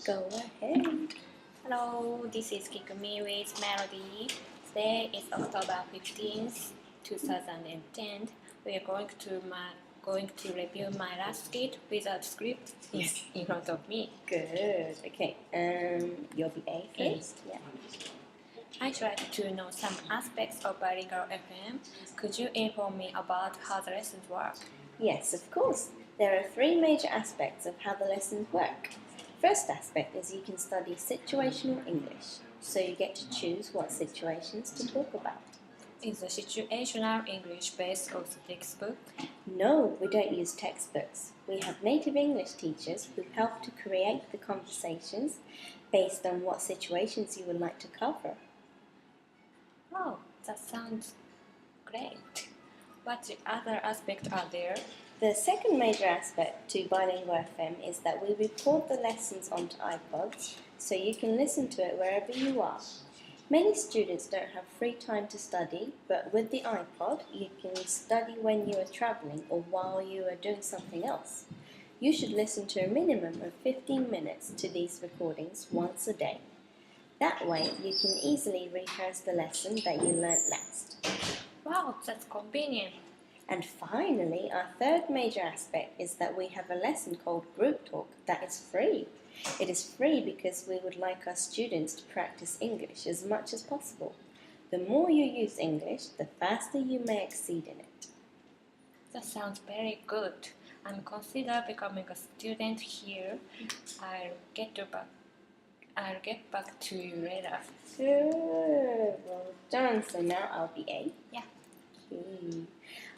Go ahead. Hello, this is Kick Me with Melody. Today is October 15th, 2010. We are going to review my last skit without script in front of me. Good. Okay. You'll be A first. Yeah. I'd like to know some aspects of Bilingual FM. Could you inform me about how the lessons work? Yes, of course. There are three major aspects of how the lessons work. First aspect is you can study situational English, so you get to choose what situations to talk about. Is the situational English based on the textbook? No, we don't use textbooks. We have native English teachers who help to create the conversations based on what situations you would like to cover. Oh, that sounds great. What other aspects are there? The second major aspect to Bilingual FM is that we record the lessons onto ipods so you can listen to it wherever you are. Many students don't have free time to study, but with the iPod you can study when you are travelling or while you are doing something else. You should listen to a minimum of 15 minutes to these recordings once a day. That way you can easily rehearse the lesson that you learnt last. Wow, that's convenient. And finally, our third major aspect is that we have a lesson called Group Talk that is free. It is free because we would like our students to practice English as much as possible. The more you use English, the faster you may exceed in it. That sounds very good. I'm consider becoming a student here. I'll get back to you later. Good, well done. So now I'll be A. Yeah. Okay.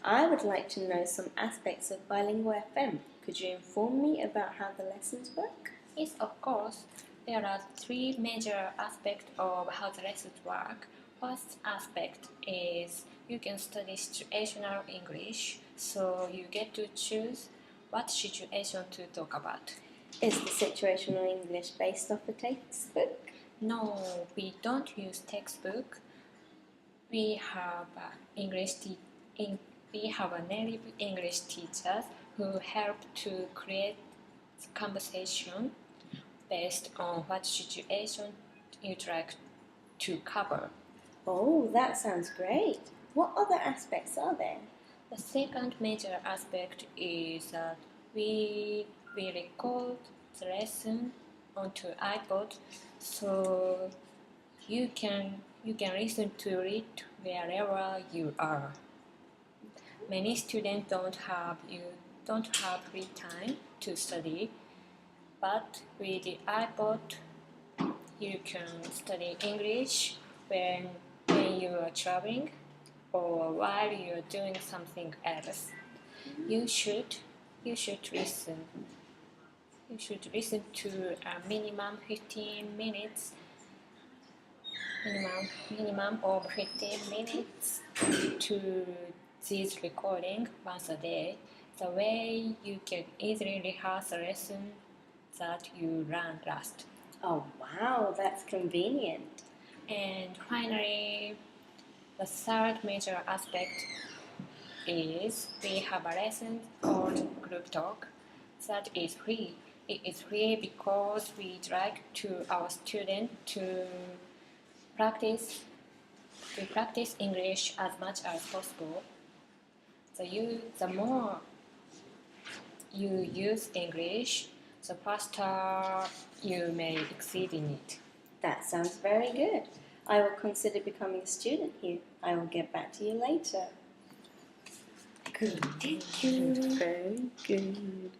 I would like to know some aspects of Bilingual FM. Could you inform me about how the lessons work? Yes, of course. There are three major aspects of how the lessons work. First aspect is you can study situational English, so you get to choose what situation to talk about. Is the situational English based off a textbook? No, we don't use textbook. We have a native English teachers who help to create conversation based on what situation you'd like to cover. Oh, that sounds great. What other aspects are there? The second major aspect is that we record the lesson onto iPod, so you can listen to it wherever you are. Many students don't have free time to study, but with the iPod you can study English when you are traveling or while you are doing something else. You should listen. You should listen to a minimum 15 minutes. Minimum of 15 minutes to this recording once a day. The way you can easily rehearse a lesson that you learned last. Oh wow, that's convenient. And finally, the third major aspect is we have a lesson called Group Talk that is free. It is free because we'd like to our students to practice English as much as possible. The more you use English, the faster you may exceed in it. That sounds very good. I will consider becoming a student here. I will get back to you later. Good. Thank you. Very good.